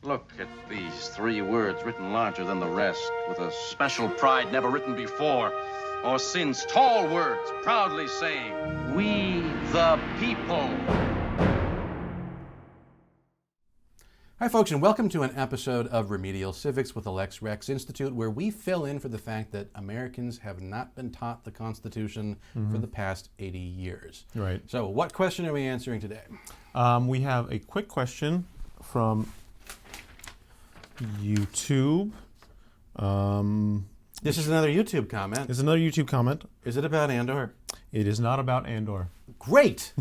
Look at these 3 words written larger than the rest, with a special pride never written before or since. Tall words proudly saying, "We the people." Hi, folks, and welcome to an episode of Remedial Civics with the Lex Rex Institute, where we fill in for the fact that Americans have not been taught the Constitution for the past 80 years. Right. So what question are we answering today? We have a quick question from YouTube. This is another YouTube comment. There's another YouTube comment. Is it about Andor? It is not about Andor. Great!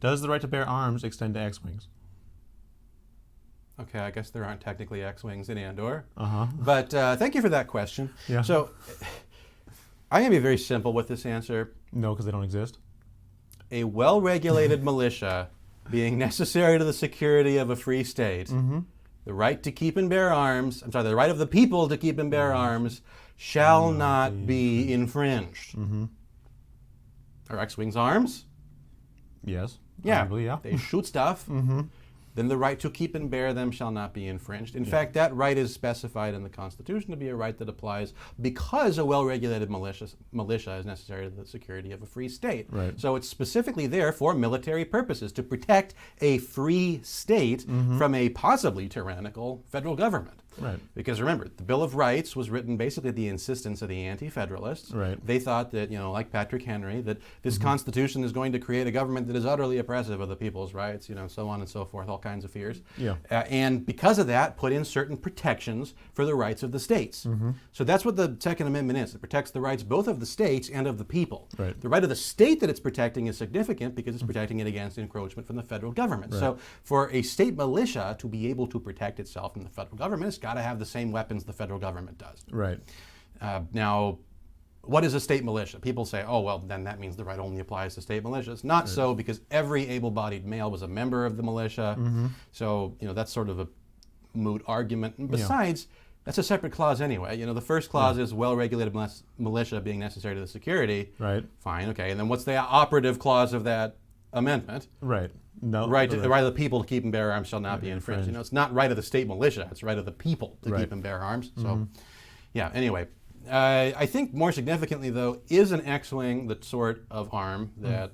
Does the right to bear arms extend to X-Wings? Okay, I guess there aren't technically X-Wings in Andor. Uh-huh. But thank you for that question. Yeah. So I'm going to be very simple with this answer. No, because they don't exist. A well-regulated militia being necessary to the security of a free state, the right to keep and bear arms, the right of the people to keep and bear arms shall not be infringed. Are X-Wings arms? Yes. Yeah. Arguably, yeah. They shoot stuff. Then the right to keep and bear them shall not be infringed. In fact, that right is specified in the Constitution to be a right that applies because a well-regulated militia is necessary to the security of a free state. Right. So it's specifically there for military purposes, to protect a free state from a possibly tyrannical federal government. Right. Because remember, the Bill of Rights was written basically at the insistence of the anti-federalists. Right. They thought that, like Patrick Henry, that this Constitution is going to create a government that is utterly oppressive of the people's rights, so on and so forth, all kinds of fears. Yeah. And because of that, put in certain protections for the rights of the states. So that's what the Second Amendment is. It protects the rights both of the states and of the people. Right. The right of the state that it's protecting is significant because it's protecting it against encroachment from the federal government. Right. So for a state militia to be able to protect itself from the federal government, it's got to have the same weapons the federal government does. Right. Now, what is a state militia? People say, oh, well, then that means the right only applies to state militias. Not so, because every able-bodied male was a member of the militia. So, that's sort of a moot argument. And besides, that's a separate clause anyway. The first clause is well-regulated militia being necessary to the security. Right. Fine, okay. And then what's the operative clause of that amendment? Right. No. Right, the right of the people to keep and bear arms shall not be infringed. It's not right of the state militia, it's right of the people to keep and bear arms. So, yeah, anyway. I think more significantly, though, is an X-Wing the sort of arm that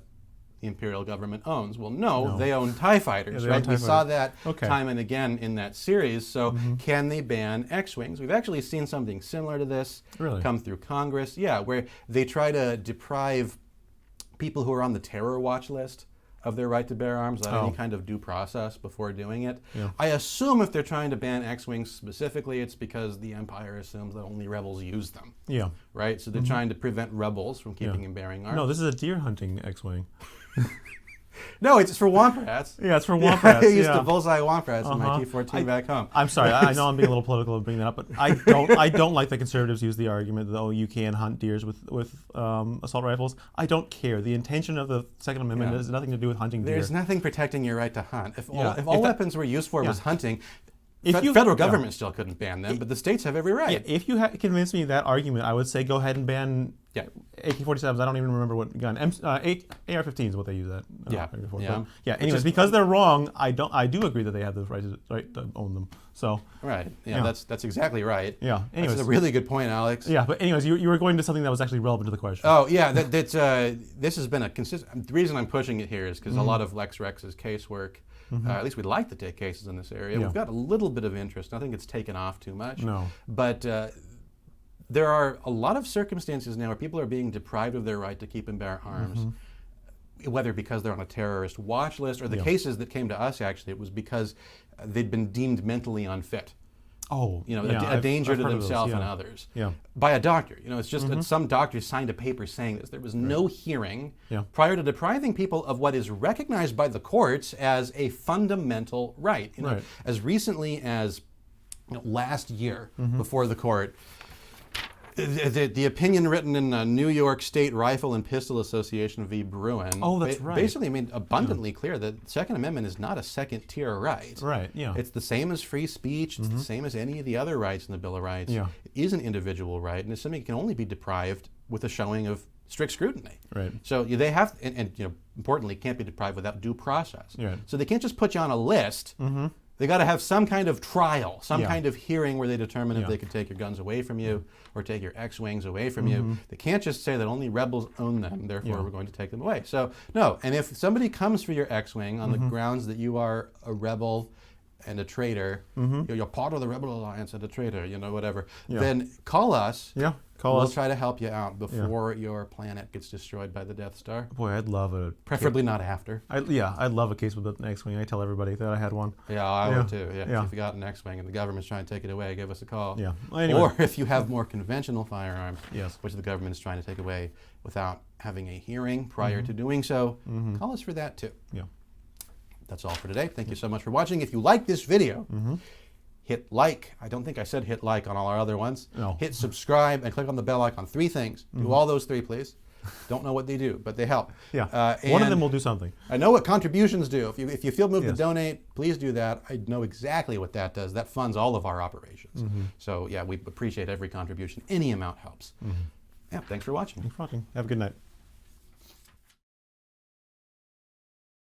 the imperial government owns? Well, no. They own TIE fighters, right? We saw that time and again in that series. So can they ban X-Wings? We've actually seen something similar to this come through Congress. Yeah, where they try to deprive people who are on the terror watch list of their right to bear arms without any kind of due process before doing it. I assume if they're trying to ban X-Wings specifically, it's because the Empire assumes that only rebels use them. Yeah. Right? So they're trying to prevent rebels from keeping and bearing arms. No, this is a deer hunting X-Wing. No, it's for Womp Rats. Yeah, it's for Womp Rats. I used to bullseye Womp Rats in my T-14 back home. I'm sorry, I know I'm being a little political in bringing that up, but I don't like the conservatives use the argument that, you can hunt deers with assault rifles. I don't care. The intention of the Second Amendment has nothing to do with hunting deer. There's nothing protecting your right to hunt. If all weapons were used for was hunting, if federal government still couldn't ban them, but the states have every right. Yeah, if you convinced me that argument, I would say go ahead and ban AK-47s. I don't even remember what gun. AR-15 is what they use that. Anyways, because they're wrong, I do agree that they have the right to own them. So that's exactly right. Yeah. Anyways, that's a really good point, Alex. Yeah, but anyways, you were going to something that was actually relevant to the question. Oh yeah, this has been a consistent. The reason I'm pushing it here is because a lot of Lex Rex's casework. At least we'd like to take cases in this area. We've got a little bit of interest. I think it's taken off too much. No. But there are a lot of circumstances now where people are being deprived of their right to keep and bear arms, whether because they're on a terrorist watch list or the cases that came to us, actually, it was because they'd been deemed mentally unfit. Oh, a danger to themselves and others. Yeah. By a doctor. It's just that some doctor signed a paper saying this. There was no hearing prior to depriving people of what is recognized by the courts as a fundamental right. As recently as last year before the court, the opinion written in the New York State Rifle and Pistol Association v. Bruin basically made abundantly clear that the Second Amendment is not a second-tier right. Right, yeah. It's the same as free speech. It's the same as any of the other rights in the Bill of Rights. Yeah. It is an individual right, and it's something that can only be deprived with a showing of strict scrutiny. Right. So they have, and importantly, can't be deprived without due process. Right. So they can't just put you on a list They got to have some kind of trial, some Yeah. kind of hearing where they determine if Yeah. they could take your guns away from you or take your X-Wings away from you. They can't just say that only rebels own them, therefore Yeah. we're going to take them away. So, no, and if somebody comes for your X-Wing on the grounds that you are a rebel and a traitor, you're part of the Rebel Alliance and a traitor, whatever, then call us. Yeah, call we'll us. try to help you out before your planet gets destroyed by the Death Star. Boy, I'd love a Preferably not after. I'd love a case with the X-Wing. I tell everybody that I had one. Yeah, I Yeah. would too. Yeah. Yeah. If you got an X-Wing and the government's trying to take it away, give us a call. Yeah. Well, anyway. Or if you have more conventional firearms, Yes. which the government is trying to take away without having a hearing prior to doing so, call us for that too. Yeah. That's all for today. Thank you so much for watching. If you like this video, hit like. I don't think I said hit like on all our other ones. No. Hit subscribe and click on the bell icon. 3 things. Do all those 3, please. Don't know what they do, but they help. Yeah. One of and them will do something. I know what contributions do. If you feel moved to Yes. donate, please do that. I know exactly what that does. That funds all of our operations. So yeah, we appreciate every contribution. Any amount helps. Yeah, thanks for watching. Thanks for watching. Have a good night.